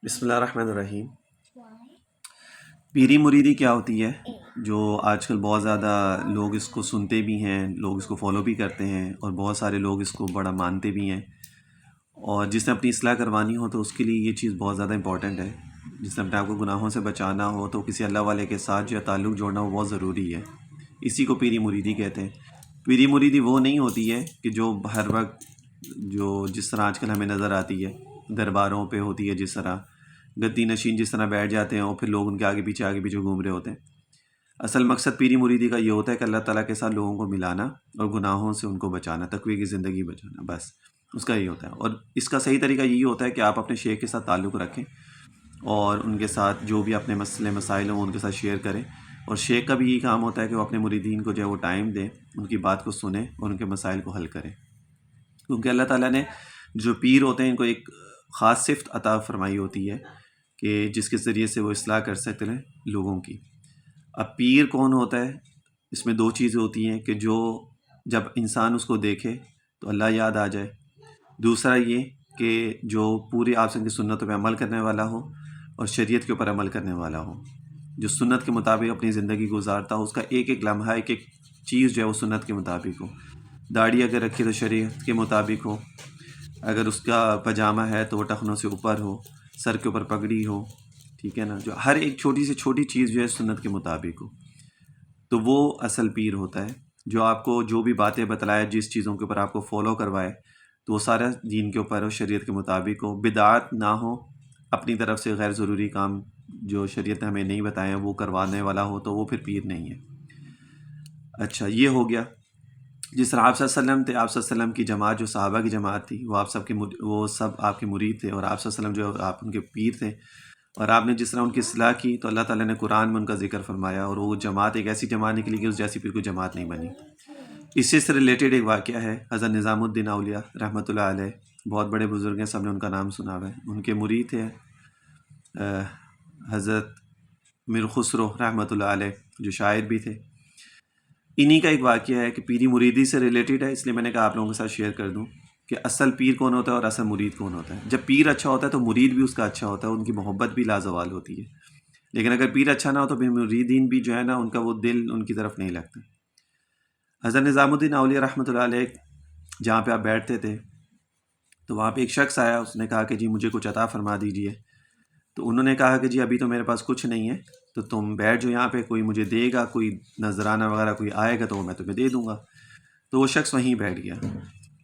بسم اللہ الرحمن الرحیم۔ پیری مریدی کیا ہوتی ہے؟ جو آج کل بہت زیادہ لوگ اس کو سنتے بھی ہیں، لوگ اس کو فالو بھی کرتے ہیں، اور بہت سارے لوگ اس کو بڑا مانتے بھی ہیں، اور جس نے اپنی اصلاح کروانی ہو تو اس کے لیے یہ چیز بہت زیادہ امپورٹنٹ ہے۔ جس نے اپنے آپ کو گناہوں سے بچانا ہو تو کسی اللہ والے کے ساتھ جو ہے تعلق جوڑنا وہ بہت ضروری ہے۔ اسی کو پیری مریدی کہتے ہیں۔ پیری مریدی وہ نہیں ہوتی ہے کہ جو ہر وقت جس طرح آج کل ہمیں نظر آتی ہے درباروں پہ ہوتی ہے، جس طرح گدی نشین جس طرح بیٹھ جاتے ہیں اور پھر لوگ ان کے آگے پیچھے گھوم رہے ہوتے ہیں۔ اصل مقصد پیری مریدی کا یہ ہوتا ہے کہ اللہ تعالیٰ کے ساتھ لوگوں کو ملانا اور گناہوں سے ان کو بچانا، تقوی کی زندگی بچانا، بس اس کا یہی ہوتا ہے۔ اور اس کا صحیح طریقہ یہی ہوتا ہے کہ آپ اپنے شیخ کے ساتھ تعلق رکھیں اور ان کے ساتھ جو بھی اپنے مسئلے مسائل ہوں ان کے ساتھ شیئر کریں، اور شیخ کا بھی یہی کام ہوتا ہے کہ وہ اپنے مریدین کو جو ہے وہ ٹائم دیں، ان کی بات کو سنیں اور ان کے مسائل کو حل کریں، کیونکہ اللہ تعالیٰ نے جو پیر ہوتے ہیں ان کو ایک خاص صفت عطا فرمائی ہوتی ہے کہ جس کے ذریعے سے وہ اصلاح کر سکتے ہیں لوگوں کی۔ اب پیر کون ہوتا ہے؟ اس میں دو چیزیں ہوتی ہیں کہ جو جب انسان اس کو دیکھے تو اللہ یاد آ جائے، دوسرا یہ کہ جو پوری آپ کی سنتوں پہ عمل کرنے والا ہو اور شریعت کے اوپر عمل کرنے والا ہو، جو سنت کے مطابق اپنی زندگی گزارتا ہو، اس کا ایک ایک لمحہ ایک ایک چیز جو ہے وہ سنت کے مطابق ہو۔ داڑھی اگر رکھے تو شریعت کے مطابق ہو، اگر اس کا پاجامہ ہے تو وہ ٹخنوں سے اوپر ہو، سر کے اوپر پگڑی ہو، ٹھیک ہے نا، جو ہر ایک چھوٹی سے چھوٹی چیز جو ہے سنت کے مطابق ہو، تو وہ اصل پیر ہوتا ہے۔ جو آپ کو جو بھی باتیں بتلائے، جس چیزوں کے اوپر آپ کو فالو کروائے تو وہ سارا دین کے اوپر ہو، شریعت کے مطابق ہو، بدعات نہ ہو، اپنی طرف سے غیر ضروری کام جو شریعت نے ہمیں نہیں بتائے ہیں وہ کروانے والا ہو، تو وہ پھر پیر نہیں ہے۔ اچھا، یہ ہو گیا۔ جس طرح آپ صلی اللہ علیہ وسلم تھے، آپ صلی اللہ علیہ وسلم کی جماعت جو صحابہ کی جماعت تھی وہ وہ سب آپ کے مرید تھے، اور آپ صلی اللہ علیہ وسلم جو آپ ان کے پیر تھے، اور آپ نے جس طرح ان کی اصلاح کی تو اللہ تعالیٰ نے قرآن میں ان کا ذکر فرمایا، اور وہ جماعت ایک ایسی جماعت نکلی کہ اس جیسی پھر کوئی جماعت نہیں بنی۔ اسی سے ریلیٹڈ ایک واقعہ ہے، حضرت نظام الدین اولیاء رحمۃ اللہ علیہ، بہت بڑے بزرگ ہیں، سب نے ان کا نام سنا ہوا ہے۔ ان کے مرید تھے حضرت میر خسرو رحمۃ اللہ علیہ، جو شاعر بھی تھے۔ انہی کا ایک واقعہ ہے کہ پیری مریدی سے ریلیٹڈ ہے، اس لیے میں نے کہا آپ لوگوں کے ساتھ شیئر کر دوں کہ اصل پیر کون ہوتا ہے اور اصل مرید کون ہوتا ہے۔ جب پیر اچھا ہوتا ہے تو مرید بھی اس کا اچھا ہوتا ہے، ان کی محبت بھی لازوال ہوتی ہے، لیکن اگر پیر اچھا نہ ہو تو پھر مریدین بھی جو ہے نا ان کا وہ دل ان کی طرف نہیں لگتا۔ حضرت نظام الدین اولیاء رحمۃ اللہ علیہ جہاں پہ آپ بیٹھتے تھے تو وہاں پہ ایک شخص آیا، اس نے کہا کہ جی مجھے کچھ عطا فرما دیجئے۔ تو انہوں نے کہا کہ جی ابھی تو میرے پاس کچھ نہیں ہے، تو تم بیٹھ جو یہاں پہ، کوئی مجھے دے گا، کوئی نذرانہ وغیرہ کوئی آئے گا تو وہ میں تمہیں دے دوں گا۔ تو وہ شخص وہیں بیٹھ گیا۔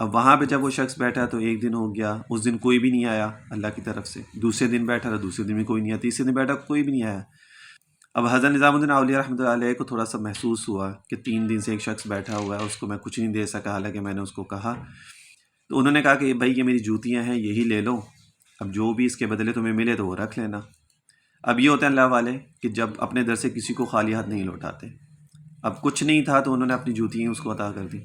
اب وہاں پہ جب وہ شخص بیٹھا تو ایک دن ہو گیا، اس دن کوئی بھی نہیں آیا اللہ کی طرف سے، دوسرے دن بیٹھا تو دوسرے دن بھی کوئی نہیں آیا، تیسرے دن بیٹھا کوئی بھی نہیں آیا۔ اب حضرت نظام الدین اولیاء رحمۃ اللہ علیہ کو تھوڑا سا محسوس ہوا کہ 3 دن سے ایک شخص بیٹھا ہوا ہے، اس کو میں کچھ نہیں دے سکا، حالانکہ میں نے اس کو کہا۔ تو انہوں نے کہا کہ بھائی یہ میری جوتیاں ہیں، یہی لے لو، اب جو بھی اس کے بدلے تمہیں ملے تو وہ رکھ لینا۔ اب یہ ہوتے ہیں اللہ والے کہ جب اپنے در سے کسی کو خالی ہاتھ نہیں لوٹاتے۔ اب کچھ نہیں تھا تو انہوں نے اپنی جوتیاں اس کو عطا کر دی۔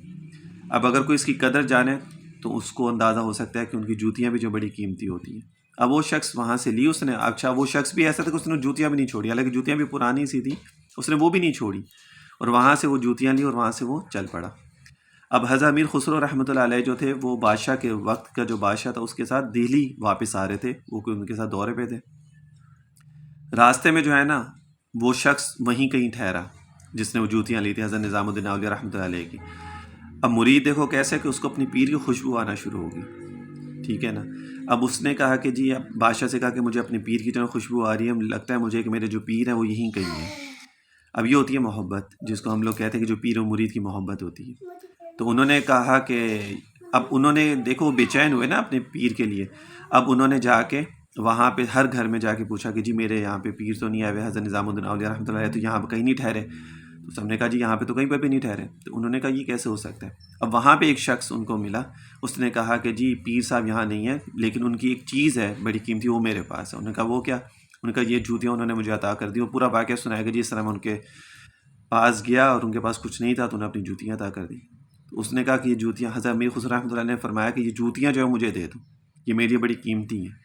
اب اگر کوئی اس کی قدر جانے تو اس کو اندازہ ہو سکتا ہے کہ ان کی جوتیاں بھی جو بڑی قیمتی ہوتی ہیں۔ اب وہ شخص وہاں سے لی اس نے، اچھا وہ شخص بھی ایسا تھا کہ اس نے جوتیاں بھی نہیں چھوڑی، حالانکہ جوتیاں بھی پرانی سی تھی، اس نے وہ بھی نہیں چھوڑی، اور وہاں سے وہ جوتیاں لی اور وہاں سے وہ چل پڑا۔ اب حضرت امیر خسرو رحمۃ اللہ علیہ جو تھے وہ بادشاہ کے وقت کا جو بادشاہ تھا، اس کے ساتھ دہلی واپس آ رہے تھے، وہ ان کے ساتھ دورے پہ تھے۔ راستے میں جو ہے نا وہ شخص وہیں کہیں ٹھہرا جس نے وہ جوتیاں لی تھی حضرت نظام الدین اولیاء رحمۃ اللہ علیہ کی۔ اب مرید دیکھو کیسے کہ اس کو اپنی پیر کی خوشبو آنا شروع ہوگی، ٹھیک ہے نا۔ اب اس نے کہا کہ جی، اب بادشاہ سے کہا کہ مجھے اپنی پیر کی طرح خوشبو آ رہی ہے، لگتا ہے مجھے کہ میرے جو پیر ہیں وہ یہیں کہیں ہیں۔ اب یہ ہوتی ہے محبت، جس کو ہم لوگ کہتے ہیں کہ جو پیر و مرید کی محبت ہوتی ہے۔ تو انہوں نے کہا کہ اب انہوں نے دیکھو بے چین ہوئے نا اپنے پیر کے لیے، اب انہوں نے جا کے وہاں پہ ہر گھر میں جا کے پوچھا کہ جی میرے یہاں پہ پیر تو نہیں آئے ہوئے، حضرت نظام الدین اولیاء رحمۃ اللہ علیہ تو یہاں پہ کہیں نہیں ٹھہرے۔ تو سب نے کہا جی یہاں پہ تو کہیں پہ بھی نہیں ٹھہرے۔ تو انہوں نے کہا یہ کیسے ہو سکتا ہے؟ اب وہاں پہ ایک شخص ان کو ملا، اس نے کہا کہ جی پیر صاحب یہاں نہیں ہے، لیکن ان کی ایک چیز ہے بڑی قیمتی، وہ میرے پاس ہے۔ انہوں نے کہا وہ کیا؟ انہوں نے کہا یہ جوتیاں انہوں نے مجھے عطا کر دی۔ وہ پورا واقعہ سنایا کہ جی اس طرح میں ان کے پاس گیا اور ان کے پاس کچھ نہیں تھا تو انہوں نے اپنی جوتیاں عطا کر دی۔ تو اس نے کہا کہ یہ جوتیاں، حضرت امیر خسرو رحمۃ اللہ نے فرمایا کہ یہ جوتیاں جو ہے مجھے دے دو، یہ میری بڑی قیمتی ہیں،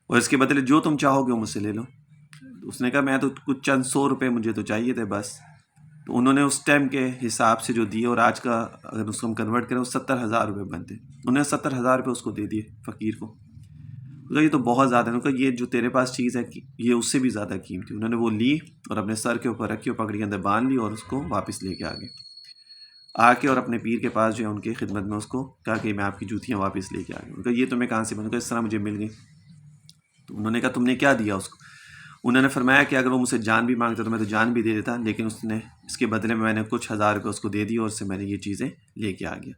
اور اس کے بدلے جو تم چاہو گے وہ مجھ سے لے لو۔ تو اس نے کہا میں تو کچھ چند 100 روپے مجھے تو چاہیے تھے بس۔ تو انہوں نے اس ٹائم کے حساب سے جو دیے، اور آج کا اگر اس کو ہم کنورٹ کریں وہ 70,000 روپے بنتے، انہوں نے 70,000 روپے اس کو دے دیے فقیر کو۔ کہا یہ تو بہت زیادہ ہے. انہوں نے کہا یہ جو تیرے پاس چیز ہے یہ اس سے بھی زیادہ قیمتی. انہوں نے وہ لی اور اپنے سر کے اوپر رکھی اور پگڑی کے اندر باندھ لی اور اس کو واپس لے کے آ کے اور اپنے پیر کے پاس جو ہے ان کی خدمت میں اس کو کہا کہ میں آپ کی جوتیاں واپس لے کے آ گئی. انہوں نے کہا یہ تمہیں کہاں سے ملا؟ کہا اس طرح مجھے مل گئی. تو انہوں نے کہا تم نے کیا دیا اس کو؟ انہوں نے فرمایا کہ اگر وہ مجھ سے جان بھی مانگتا تو میں تو جان بھی دے دیتا، لیکن اس کے بدلے میں نے کچھ ہزار روپے اس کو دے دی اور اس سے میں نے یہ چیزیں لے کے آ گیا.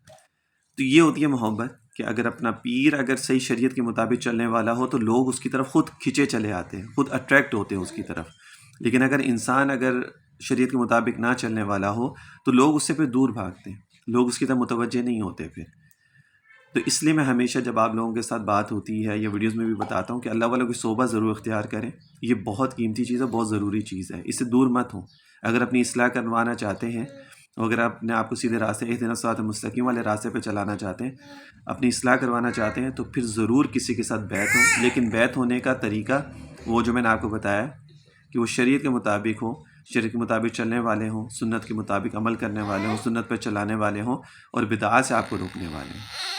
تو یہ ہوتی ہے محبت کہ اگر اپنا پیر اگر صحیح شریعت کے مطابق چلنے والا ہو تو لوگ اس کی طرف خود کھنچے چلے آتے ہیں، خود اٹریکٹ ہوتے ہیں اس کی طرف. لیکن اگر انسان اگر شریعت کے مطابق نہ چلنے والا ہو تو لوگ اس سے پھر دور بھاگتے ہیں، لوگ اس کی طرف متوجہ نہیں ہوتے پھر. تو اس لیے میں ہمیشہ جب آپ لوگوں کے ساتھ بات ہوتی ہے یا ویڈیوز میں بھی بتاتا ہوں کہ اللہ والوں کی صحبت ضرور اختیار کریں. یہ بہت قیمتی چیز ہے، بہت ضروری چیز ہے، اس سے دور مت ہوں. اگر اپنی اصلاح کروانا چاہتے ہیں، اگر آپ اپنے آپ کو سیدھے راستے اہدنا الصراط المستقیم والے راستے پہ چلانا چاہتے ہیں، اپنی اصلاح کروانا چاہتے ہیں، تو پھر ضرور کسی کے ساتھ بیعت ہو. لیکن بیعت ہونے کا طریقہ وہ جو میں نے آپ کو بتایا کہ وہ شریعت کے مطابق ہو، شریعت کے مطابق چلنے والے ہوں، سنت کے مطابق عمل کرنے والے ہوں، سنت پہ چلانے والے ہوں اور بدعات سے آپ کو روکنے والے ہیں.